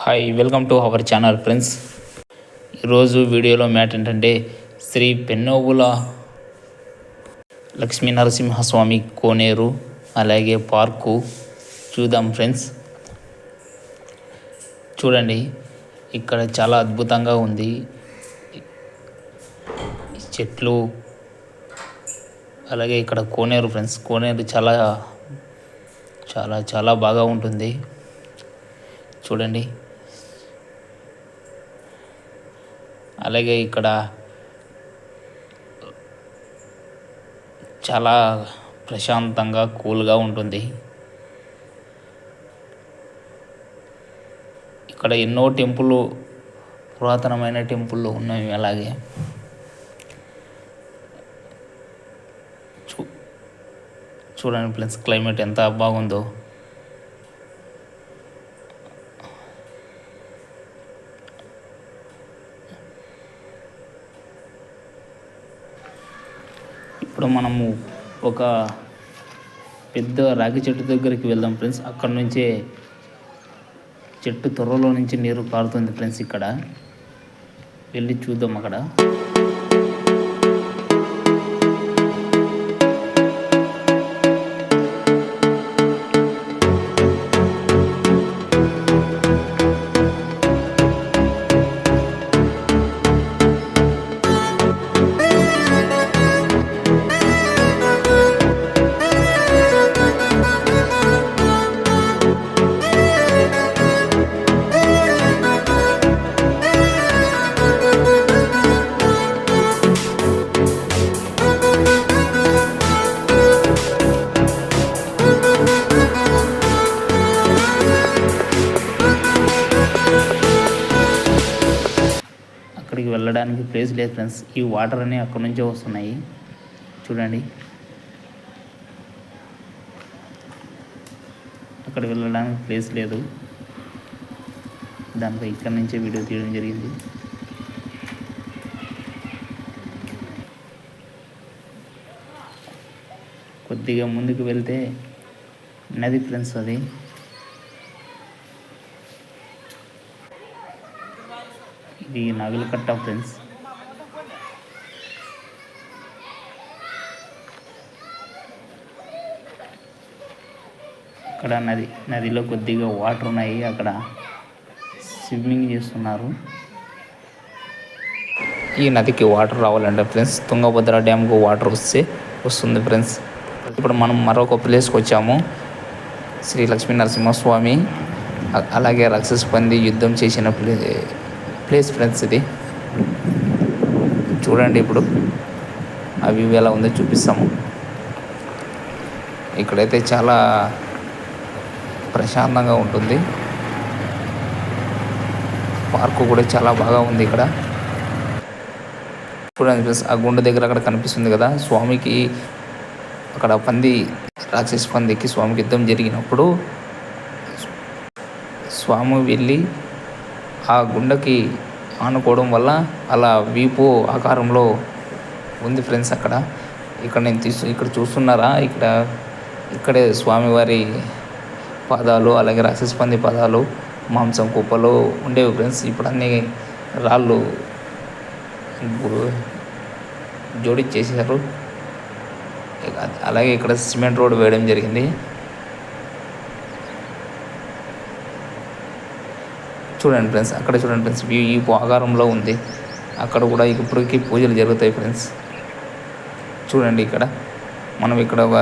Hi welcome to our channel friends. ఈరోజు వీడియోలో mat ఏంటంటే శ్రీ పెన్నోబుల లక్ష్మీ నరసింహస్వామి కోనేరు అలాగే పార్కు చూద్దాం ఫ్రెండ్స్. చూడండి, ఇక్కడ చాలా అద్భుతంగా ఉంది. చెట్లు అలాగే ఇక్కడ కోనేరు ఫ్రెండ్స్. కోనేరు చాలా చాలా చాలా బాగా ఉంటుంది. చూడండి, అలాగే ఇక్కడ చాలా ప్రశాంతంగా కూల్గా ఉంటుంది. ఇక్కడ ఎన్నో టెంపుల్, పురాతనమైన టెంపుల్ ఉన్నాయి. అలాగే చూడండి ఫ్రెండ్స్, క్లైమేట్ ఎంత బాగుందో. ఇప్పుడు మనము ఒక పెద్ద రాగి చెట్టు దగ్గరికి వెళ్దాం ఫ్రెండ్స్. అక్కడ నుంచే చెట్టు త్వరలో నుంచి నీరు కారుతుంది ఫ్రెండ్స్. ఇక్కడ వెళ్ళి చూద్దాం. అక్కడ అక్కడికి వెళ్ళడానికి ప్లేస్ లేదు ఫ్రెండ్స్. ఈ వాటర్ అన్నీ అక్కడి నుంచే వస్తున్నాయి. చూడండి, అక్కడికి వెళ్ళడానికి ప్లేస్ లేదు. దాంతో ఇక్కడి నుంచే వీడియో తీయడం జరిగింది. కొద్దిగా ముందుకు వెళ్తే నది ఫ్రెండ్స్. అది ఇది నాగులకట్ట ఫ్రెండ్స్. అక్కడ నదిలో కొద్దిగా వాటర్ ఉన్నాయి. అక్కడ స్విమ్మింగ్ చేస్తున్నారు. ఈ నదికి వాటర్ రావాలంటే ఫ్రెండ్స్ తుంగభద్ర డ్యామ్కు వాటర్ వస్తుంది ఫ్రెండ్స్. ఇప్పుడు మనం మరొక ప్లేస్కి వచ్చాము. శ్రీ లక్ష్మీ నరసింహస్వామి అలాగే రాక్షస పంది యుద్ధం చేసిన ప్లేస్ ఫ్రెండ్స్. ఇది చూడండి, ఇప్పుడు అవి ఎలా ఉందో చూపిస్తాము. ఇక్కడైతే చాలా ప్రశాంతంగా ఉంటుంది. పార్కు కూడా చాలా బాగా ఉంది. ఇక్కడ చూడండి ఫ్రెండ్స్, ఆ గుండె దగ్గర అక్కడ కనిపిస్తుంది కదా స్వామికి. అక్కడ రాక్షస పందికి స్వామికి యుద్ధం జరిగినప్పుడు స్వామి వెళ్ళి ఆ గుండెకి ఆనుకోవడం వల్ల అలా వీపు ఆకారంలో ఉంది ఫ్రెండ్స్. ఇక్కడ నేను ఇక్కడ చూస్తున్నారా, ఇక్కడే స్వామివారి పాదాలు అలాగే రాక్షస పంది పాదాలు మాంసం కుప్పలు ఉండేవి ఫ్రెండ్స్. ఇప్పుడు అన్ని రాళ్ళు జోడించేసారు. అలాగే ఇక్కడ సిమెంట్ రోడ్ వేయడం జరిగింది. చూడండి ఫ్రెండ్స్, అక్కడ చూడండి ఫ్రెండ్స్, ఈ ఆకారంలో ఉంది. అక్కడ కూడా ఇప్పటికీ పూజలు జరుగుతాయి ఫ్రెండ్స్. చూడండి, మనం ఇక్కడ ఒక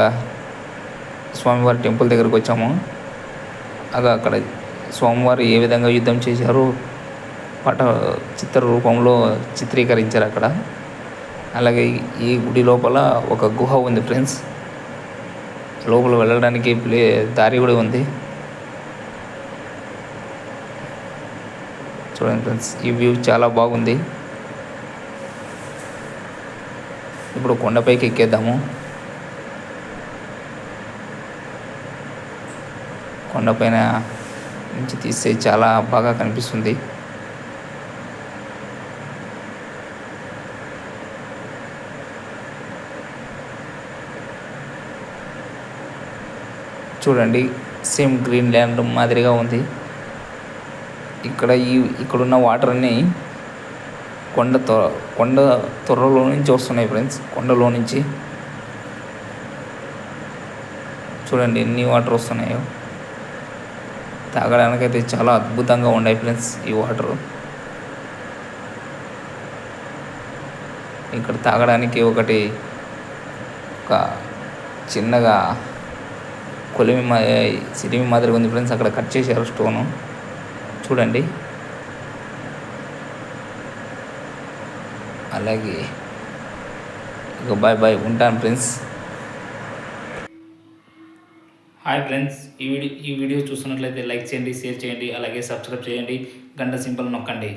స్వామివారి టెంపుల్ దగ్గరకు వచ్చాము. అక్కడ స్వామివారు ఏ విధంగా యుద్ధం చేశారో చిత్ర రూపంలో చిత్రీకరించారు అక్కడ. అలాగే ఈ గుడి లోపల ఒక గుహ ఉంది ఫ్రెండ్స్. లోపల వెళ్ళడానికి దారి కూడా ఉంది. చూడండి ఫ్రెండ్స్, ఈ వ్యూ చాలా బాగుంది. ఇప్పుడు కొండపైకి ఎక్కేద్దాము. కొండపైన నుంచి తీస్తే చాలా బాగా కనిపిస్తుంది. చూడండి, సేమ్ గ్రీన్ ల్యాండ్ మాదిరిగా ఉంది. ఇక్కడున్న వాటర్ అన్నీ కొండ తొ కొండ తొర్రలో నుంచి వస్తున్నాయి ఫ్రెండ్స్. కొండలో నుంచి చూడండి ఎన్ని వాటర్ వస్తున్నాయో. తాగడానికైతే చాలా అద్భుతంగా ఉన్నాయి ఫ్రెండ్స్ ఈ వాటరు. ఇక్కడ తాగడానికి ఒక చిన్నగా సిరిమి మాదిరిగా ఉంది ఫ్రెండ్స్. అక్కడ కట్ చేశారు స్టోను చూడండి. అలాగే ఇక బాయ్ బాయ్, ఉంటాను ఫ్రెండ్స్. హాయ్ ఫ్రెండ్స్, ఈ వీడియో చూస్తున్నట్లయితే లైక్ చేయండి, షేర్ చేయండి, అలాగే సబ్స్క్రైబ్ చేయండి, గంట సింబల్ నొక్కండి.